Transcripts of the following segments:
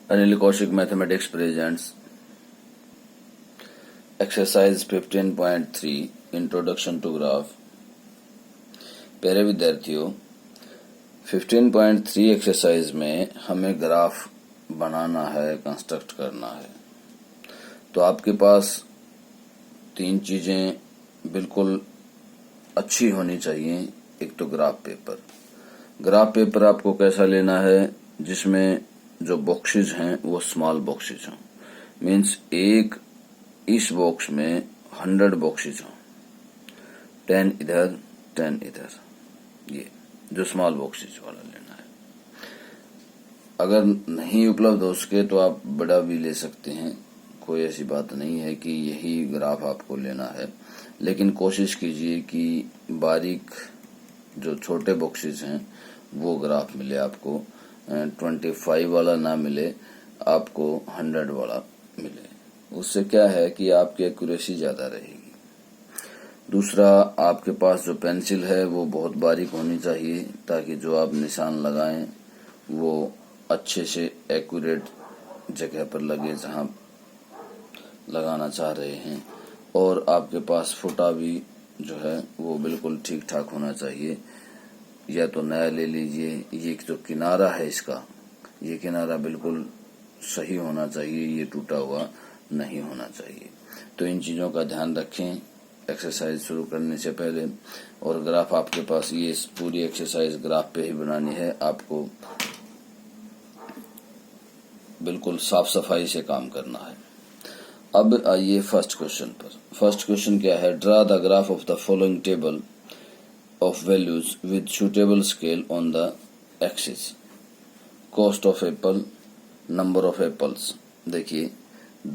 Anil Kaushik mathematics presents exercise 15.3 introduction to graph. प्यारे विद्यार्थियों, 15.3 exercise में हमें ग्राफ बनाना है, कंस्ट्रक्ट करना है। तो आपके पास तीन चीजें बिल्कुल अच्छी होनी चाहिए। एक तो ग्राफ पेपर। ग्राफ पेपर आपको कैसा लेना है जिसमें जो बॉक्सेज हैं वो स्मॉल बॉक्सेज हों। मीन्स एक इस बॉक्स में 100 बॉक्सेज हों, 10 इधर 10 इधर, ये जो स्मॉल बॉक्सेज वाला लेना है। अगर नहीं उपलब्ध हो सके तो आप बड़ा भी ले सकते हैं, कोई ऐसी बात नहीं है कि यही ग्राफ आपको लेना है। लेकिन कोशिश कीजिए कि बारीक जो छोटे बॉक्सेज हैं वो ग्राफ मिले आपको, 25 वाला ना मिले, आपको 100 वाला मिले। उससे क्या है कि आपकी एक्यूरेसी ज्यादा रहेगी। दूसरा, आपके पास जो पेंसिल है वो बहुत बारीक होनी चाहिए ताकि जो आप निशान लगाएं वो अच्छे से एक्यूरेट जगह पर लगे जहां लगाना चाह रहे हैं। और आपके पास फुटा भी जो है वो बिल्कुल ठीक ठाक होना चाहिए। या तो नया ले लीजिए। ये जो किनारा है इसका, ये किनारा बिल्कुल सही होना चाहिए, ये टूटा हुआ नहीं होना चाहिए। तो इन चीजों का ध्यान रखें एक्सरसाइज शुरू करने से पहले। और ग्राफ आपके पास, ये पूरी एक्सरसाइज ग्राफ पे ही बनानी है। आपको बिल्कुल साफ सफाई से काम करना है। अब आइए फर्स्ट क्वेश्चन पर। फर्स्ट क्वेश्चन क्या है? Draw the graph of the following table of values with suitable scale on the axis. Cost of apple, number of apples। देखिए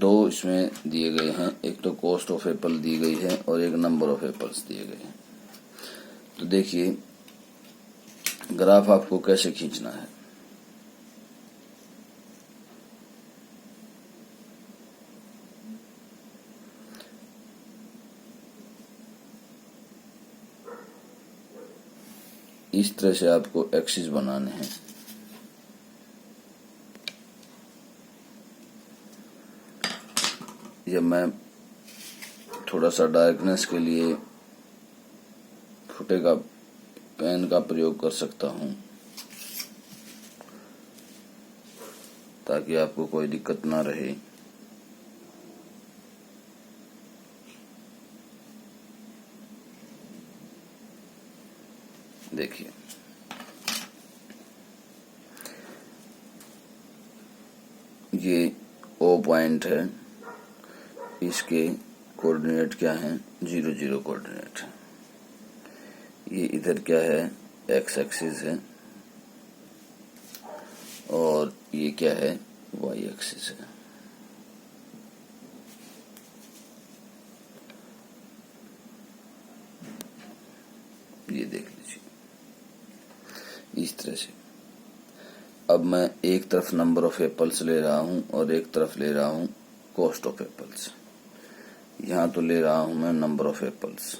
दो इसमें दिए गए हैं, एक तो कॉस्ट ऑफ एप्पल दी गई है और एक नंबर ऑफ एप्पल्स दिए गए हैं। तो देखिए ग्राफ आपको कैसे खींचना है। इस तरह से आपको एक्सिस बनाने हैं। जब मैं थोड़ा सा डार्कनेस के लिए फुटे का पेन का प्रयोग कर सकता हूं ताकि आपको कोई दिक्कत ना रहे। देखिए ये O पॉइंट है, इसके कोऑर्डिनेट क्या हैं? 0 0 कोऑर्डिनेट है। ये इधर क्या है? एक्स एक्सिस है। और ये क्या है? वाई एक्सिस है। ये देख लीजिए इस तरह से। अब मैं एक तरफ नंबर ऑफ एप्पल्स ले रहा हूं और एक तरफ ले रहा हूं कॉस्ट ऑफ एप्पल्स। यहां तो ले रहा हूं मैं नंबर ऑफ एप्पल्स,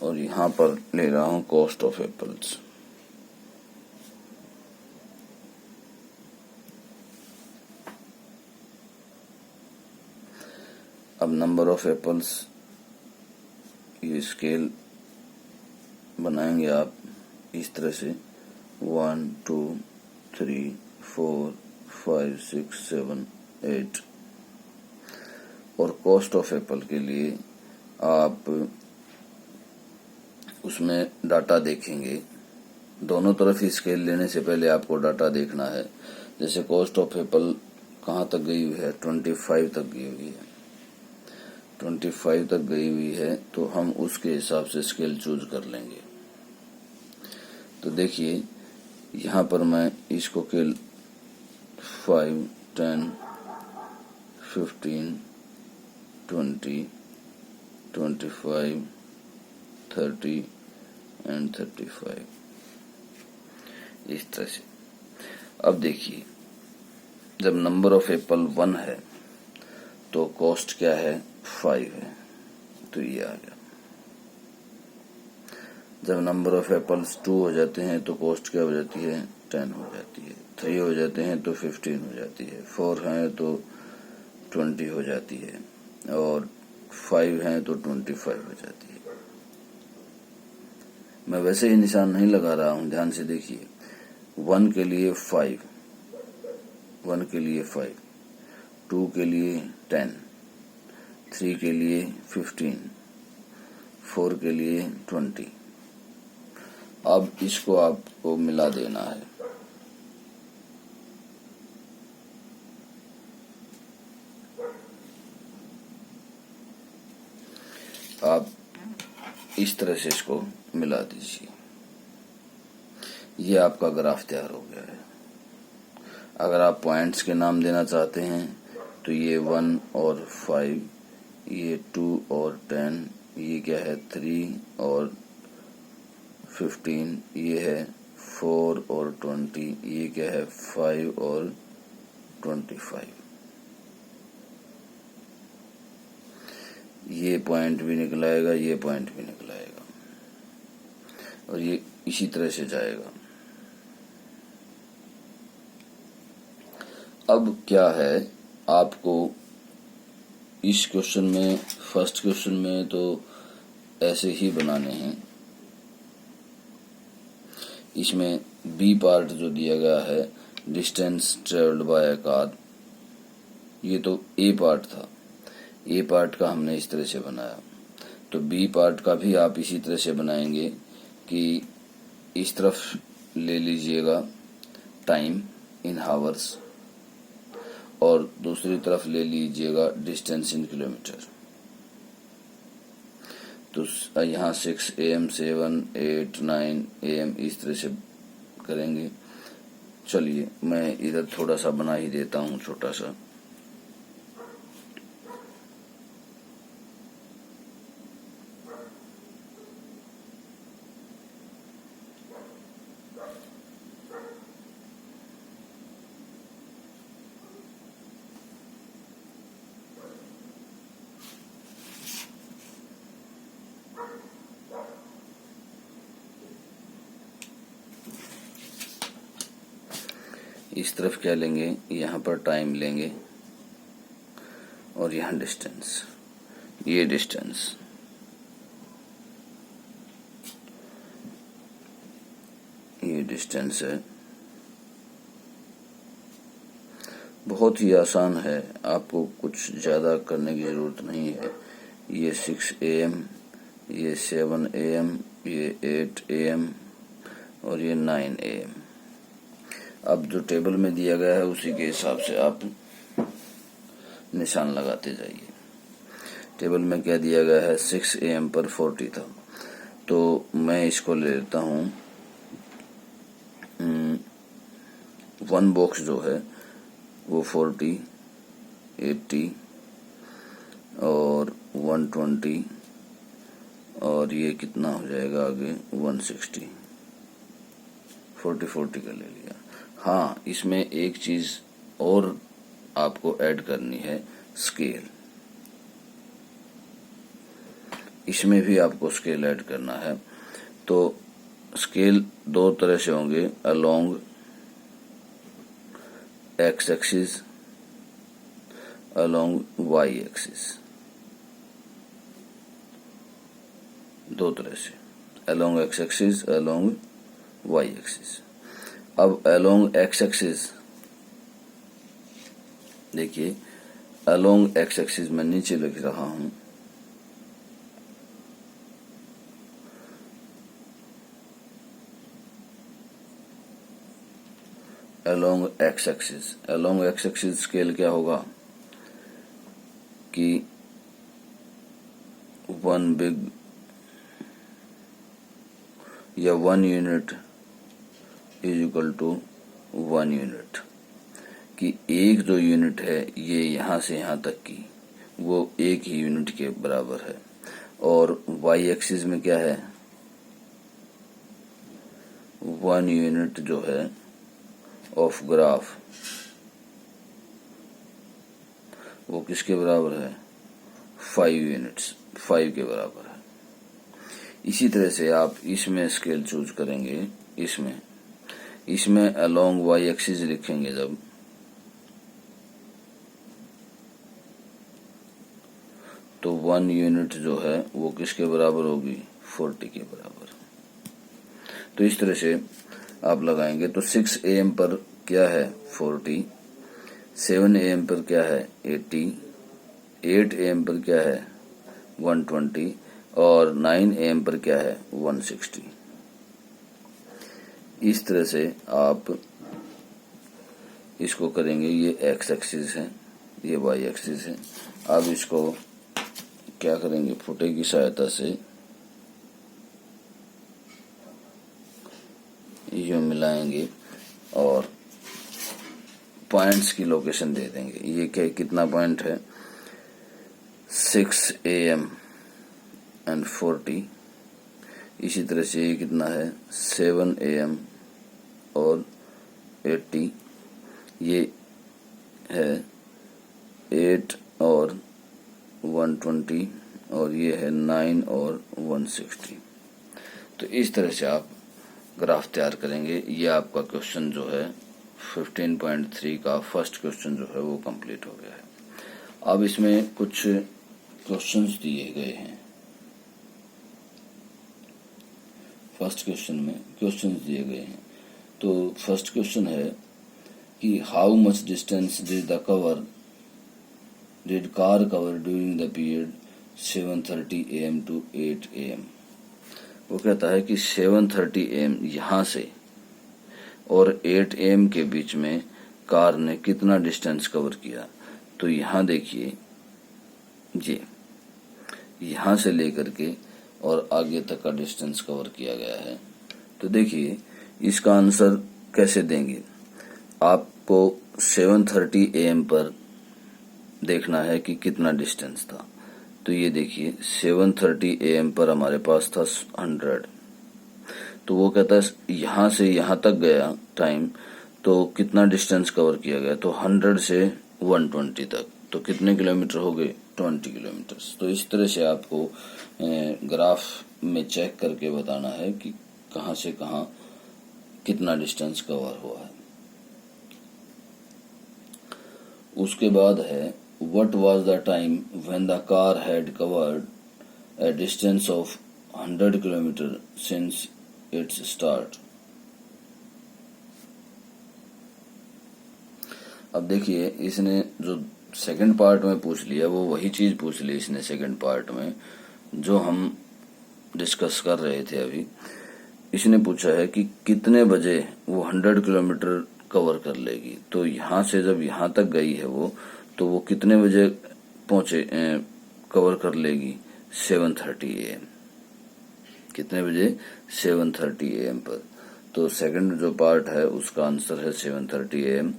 और यहां पर ले रहा हूं कॉस्ट ऑफ एप्पल्स। अब नंबर ऑफ एप्पल्स, ये स्केल बनाएंगे आप इस तरह से 1 2 3 4 5 6 7 8। और कॉस्ट ऑफ एप्पल के लिए आप उसमें डाटा देखेंगे। दोनों तरफ ही स्केल लेने से पहले आपको डाटा देखना है। जैसे कॉस्ट ऑफ एप्पल कहाँ तक गई हुई है? 25 तक गई हुई है। 25 तक गई हुई है तो हम उसके हिसाब से स्केल चूज कर लेंगे। तो देखिए यहाँ पर मैं इसको केवल 5 10 15 20 25 30 एंड 35 इस तरह से। अब देखिए जब नंबर ऑफ एप्पल 1 है तो कॉस्ट क्या है? 5 है, तो ये आ गया। जब नंबर ऑफ एप्पल्स 2 हो जाते हैं तो कॉस्ट क्या हो जाती है, 10 हो जाती है। 3 हो जाते हैं तो 15 हो जाती है। 4 हैं तो 20 हो जाती है, और 5 हैं तो 25 हो जाती है। मैं वैसे ही निशान नहीं लगा रहा हूं, ध्यान से देखिए। 1 के लिए 5, 1 के लिए 5, 2 के लिए 10, 3 के लिए 15, 4 के लिए 20। अब इसको आपको मिला देना है। आप इस तरह से इसको मिला दीजिए। ये आपका ग्राफ तैयार हो गया है। अगर आप पॉइंट्स के नाम देना चाहते हैं तो ये 1 और 5, ये 2 और 10, ये क्या है 3 और 15, ये है 4 और 20, ये क्या है 5 और 25। ये पॉइंट भी निकल आएगा, ये पॉइंट भी निकल आएगा, और ये इसी तरह से जाएगा। अब क्या है, आपको इस क्वेश्चन में, फर्स्ट क्वेश्चन में तो ऐसे ही बनाने हैं। इसमें बी पार्ट जो दिया गया है, distance travelled by a car, ये तो ए पार्ट था। ए पार्ट का हमने इस तरह से बनाया, तो बी पार्ट का भी आप इसी तरह से बनाएंगे कि इस तरफ ले लीजिएगा टाइम इन हावर्स, और दूसरी तरफ ले लीजिएगा डिस्टेंस इन किलोमीटर। तो यहाँ 6 AM, 7, 8, 9 AM इस तरह से करेंगे। चलिए मैं इधर थोड़ा सा बना ही देता हूँ, छोटा सा। इस तरफ क्या लेंगे, यहाँ पर टाइम लेंगे, और यहाँ डिस्टेंस, ये डिस्टेंस, ये डिस्टेंस है। बहुत ही आसान है, आपको कुछ ज्यादा करने की जरूरत नहीं है। ये 6 AM, ये 7 AM, ये 8 AM, और ये 9 AM। अब जो टेबल में दिया गया है उसी के हिसाब से आप निशान लगाते जाइए। टेबल में क्या दिया गया है, 6 AM पर 40 था, तो मैं इसको ले लेता हूँ 1 बॉक्स जो है वो 40, 80 और 120, और ये कितना हो जाएगा आगे 160, 40 का ले लिया। हाँ, इसमें एक चीज और आपको ऐड करनी है, स्केल। इसमें भी आपको स्केल ऐड करना है। तो स्केल 2 तरह से होंगे, along x axis, along y axis, 2 तरह से, along x axis, along y axis. अब अलोंग एक्स एक्सिस देखिए, अलोंग एक्स एक्सिस मैं नीचे लिख रहा हूं, along x axis. Along x axis scale क्या होगा कि 1 बिग या 1 unit is equal to 1 unit, कि एक जो यूनिट है ये यहां से यहां तक की, वो एक ही यूनिट के बराबर है। और वाई एक्सिस में क्या है, 1 यूनिट जो है ऑफ ग्राफ, वो किसके बराबर है, 5 यूनिट्स, 5 के बराबर है। इसी तरह से आप इसमें स्केल चूज करेंगे, इसमें अलोंग वाई एक्सिस लिखेंगे जब, तो 1 यूनिट जो है वो किसके बराबर होगी, 40 के बराबर। तो इस तरह से आप लगाएंगे। तो 6 AM पर क्या है 40, 7 AM पर क्या है 80, 8 AM पर क्या है 120 और 9 AM पर क्या है 160। इस तरह से आप इसको करेंगे। ये एक्स एक्सिस है, ये वाई एक्सिस है। अब इसको क्या करेंगे, फुटे की सहायता से ये मिलाएंगे और पॉइंट्स की लोकेशन दे देंगे। ये क्या कितना पॉइंट है 6 AM एंड 40। इसी तरह से ये कितना है 7 AM और 80। ये है 8 और 120 और ये है 9 और 160। तो इस तरह से आप ग्राफ तैयार करेंगे। ये आपका क्वेश्चन जो है 15.3 का फर्स्ट क्वेश्चन जो है वो कंप्लीट हो गया है। अब इसमें कुछ क्वेश्चंस दिए गए हैं। फर्स्ट क्वेश्चन में क्वेश्चंस दिए गए हैं। तो फर्स्ट क्वेश्चन है कि how much distance did car cover during the period 7:30 AM to 8 AM। वो कहता है कि 7:30 AM यहाँ से और 8 AM के बीच में कार ने कितना डिस्टेंस कवर किया। तो यहाँ देखिए, ये यहाँ से लेकर के और आगे तक का डिस्टेंस कवर किया गया है। तो देखिए इसका आंसर कैसे देंगे। आपको 7:30 AM पर देखना है कि कितना डिस्टेंस था। तो ये देखिए 7:30 AM पर हमारे पास था 100। तो वो कहता है यहाँ से यहाँ तक गया टाइम, तो कितना डिस्टेंस कवर किया गया। तो 100 से 120 तक, तो कितने किलोमीटर हो गए 20 किलोमीटर। तो इस तरह से आपको ग्राफ में चेक करके बताना है कि कहाँ से कहाँ कितना डिस्टेंस कवर हुआ है। उसके बाद है what was the time when the car had covered a distance of 100 kilometer since its start। अब देखिए इसने जो सेकंड पार्ट में पूछ लिया वो वही चीज पूछ ली इसने सेकंड पार्ट में जो हम डिस्कस कर रहे थे अभी। इसने पूछा है कि कितने बजे वो 100 किलोमीटर कवर कर लेगी। तो यहाँ से जब यहाँ तक गई है वो, तो वो कितने बजे पहुंचे कवर कर लेगी 7:30 AM। कितने बजे 7:30 AM पर। तो सेकंड जो पार्ट है उसका आंसर है 7:30 AM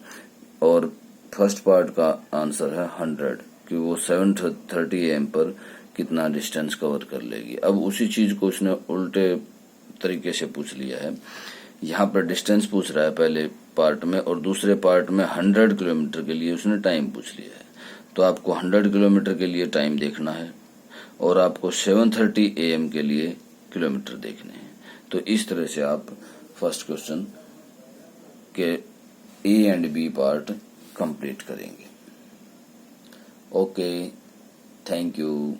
और फर्स्ट पार्ट का आंसर है 100 कि वो 7:30 AM पर कितना डिस्टेंस कवर कर लेगी। अब उसी चीज को उसने उल्टे तरीके से पूछ लिया है। यहाँ पर डिस्टेंस पूछ रहा है पहले पार्ट में और दूसरे पार्ट में 100 किलोमीटर के लिए उसने टाइम पूछ लिया है। तो आपको 100 किलोमीटर के लिए टाइम देखना है और आपको 7:30 AM के लिए किलोमीटर देखने हैं। तो इस तरह से आप फर्स्ट क्वेश्चन के A and B part complete करेंगे। Okay, thank you.